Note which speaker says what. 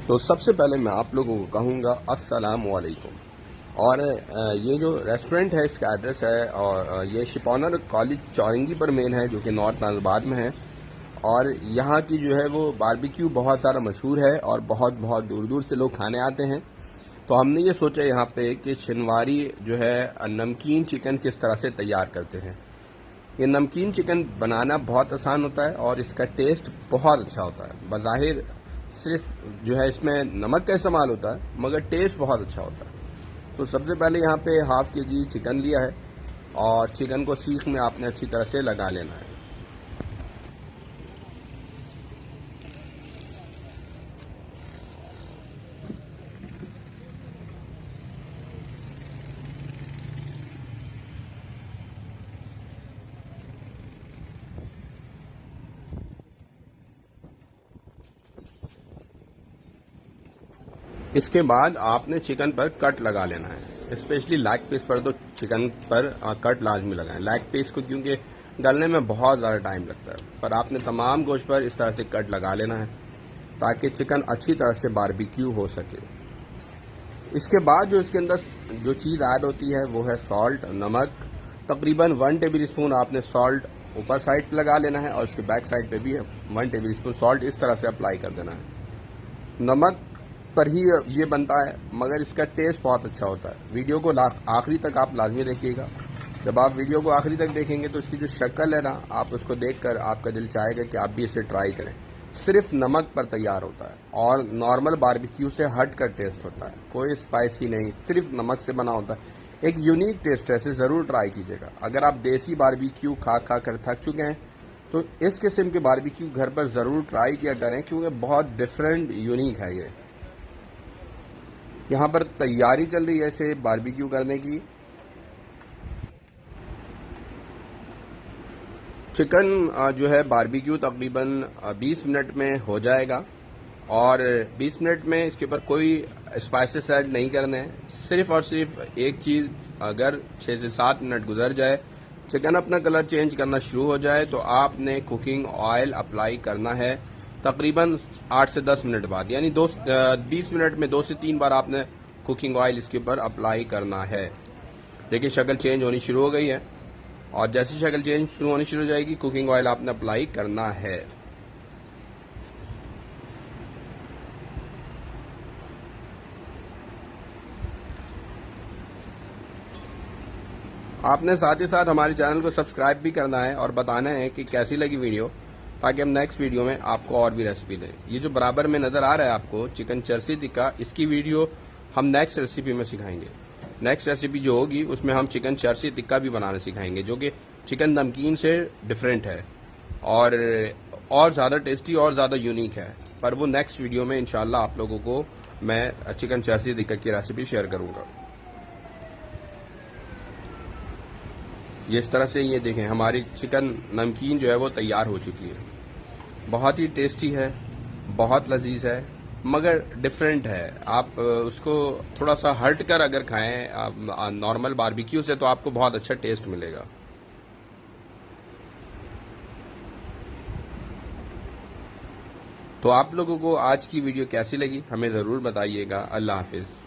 Speaker 1: तो सबसे पहले मैं आप लोगों को कहूँगा अस्सलाम वालेकुम। और ये जो रेस्टोरेंट है इसका एड्रेस है और ये शिपॉनर कॉलेज चौरंगी पर मेन है जो कि नॉर्थ नाजिबाद में है। और यहाँ की जो है वो बारबेक्यू बहुत सारा मशहूर है और बहुत बहुत दूर दूर से लोग खाने आते हैं। तो हमने ये सोचा यहाँ पे कि शिनवारी जो है नमकीन चिकन किस तरह से तैयार करते हैं। ये नमकीन चिकन बनाना बहुत आसान होता है और इसका टेस्ट बहुत अच्छा होता है। बज़ाहिर सिर्फ जो है इसमें नमक का इस्तेमाल होता है मगर टेस्ट बहुत अच्छा होता है। तो सबसे पहले यहाँ पे हाफ kg चिकन लिया है और चिकन को सीख में आपने अच्छी तरह से लगा लेना है। इसके बाद आपने चिकन पर कट लगा लेना है, स्पेशली लेग पीस पर। तो चिकन पर कट लाजमी लगाएं लेग पीस को, क्योंकि गलने में बहुत ज़्यादा टाइम लगता है। पर आपने तमाम गोश्त पर इस तरह से कट लगा लेना है ताकि चिकन अच्छी तरह से बारबेक्यू हो सके। इसके बाद जो इसके अंदर जो चीज़ ऐड होती है वो है सॉल्ट, नमक। तकरीबन 1 टेबल स्पून आपने सॉल्ट ऊपर साइड पे लगा लेना है और उसके बैक साइड पे भी 1 टेबल स्पून सॉल्ट इस तरह से अप्लाई कर देना है। नमक पर ही ये बनता है मगर इसका टेस्ट बहुत अच्छा होता है। वीडियो को आखिरी तक आप लाजमी देखिएगा। जब आप वीडियो को आखिरी तक देखेंगे तो इसकी जो शक्ल है ना, आप उसको देखकर आपका दिल चाहेगा कि आप भी इसे ट्राई करें। सिर्फ नमक पर तैयार होता है और नॉर्मल बारबेक्यू से हट कर टेस्ट होता है, कोई स्पाइसी नहीं, सिर्फ नमक से बना होता है। एक यूनिक टेस्ट है, इसे ज़रूर ट्राई कीजिएगा। अगर आप देसी बारबेक्यू खा खा कर थक चुके हैं तो इस किस्म के बारबेक्यू घर पर ज़रूर ट्राई किया करें, क्योंकि बहुत डिफरेंट यूनिक है ये। यहाँ पर तैयारी चल रही है इसे बारबेक्यू करने की। चिकन जो है बारबेक्यू तकरीबन 20 मिनट में हो जाएगा और 20 मिनट में इसके ऊपर कोई स्पाइसेस ऐड नहीं करने हैं। सिर्फ और सिर्फ एक चीज़, अगर 6 से 7 मिनट गुजर जाए, चिकन अपना कलर चेंज करना शुरू हो जाए तो आपने कुकिंग ऑयल अप्लाई करना है तकरीबन 8 से 10 मिनट बाद। यानी 20 मिनट में 2 से 3 बार आपने कुकिंग ऑयल इसके ऊपर अप्लाई करना है। देखिए शक्ल चेंज होनी शुरू हो गई है और जैसी शक्ल चेंज शुरू होनी शुरू हो जाएगी कुकिंग ऑयल आपने अप्लाई करना है। आपने साथ ही साथ हमारे चैनल को सब्सक्राइब भी करना है और बताना है कि कैसी लगी वीडियो, ताकि हम नेक्स्ट वीडियो में आपको और भी रेसिपी दें। ये जो बराबर में नज़र आ रहा है आपको चिकन चर्सी टिक्का, इसकी वीडियो हम नेक्स्ट रेसिपी में सिखाएंगे। नेक्स्ट रेसिपी जो होगी उसमें हम चिकन चर्सी टिक्का भी बनाना सिखाएंगे, जो कि चिकन नमकीन से डिफरेंट है और ज़्यादा टेस्टी और ज़्यादा यूनिक है। पर वो नेक्स्ट वीडियो में इंशाल्लाह आप लोगों को मैं चिकन चर्सी टिक्का की रेसिपी शेयर करूँगा। ये इस तरह से ये देखें हमारी चिकन नमकीन जो है वो तैयार हो चुकी है। बहुत ही टेस्टी है, बहुत लजीज है मगर डिफरेंट है। आप उसको थोड़ा सा हट कर अगर खाएं नॉर्मल बारबेक्यू से तो आपको बहुत अच्छा टेस्ट मिलेगा। तो आप लोगों को आज की वीडियो कैसी लगी हमें ज़रूर बताइएगा। अल्लाह हाफिज़।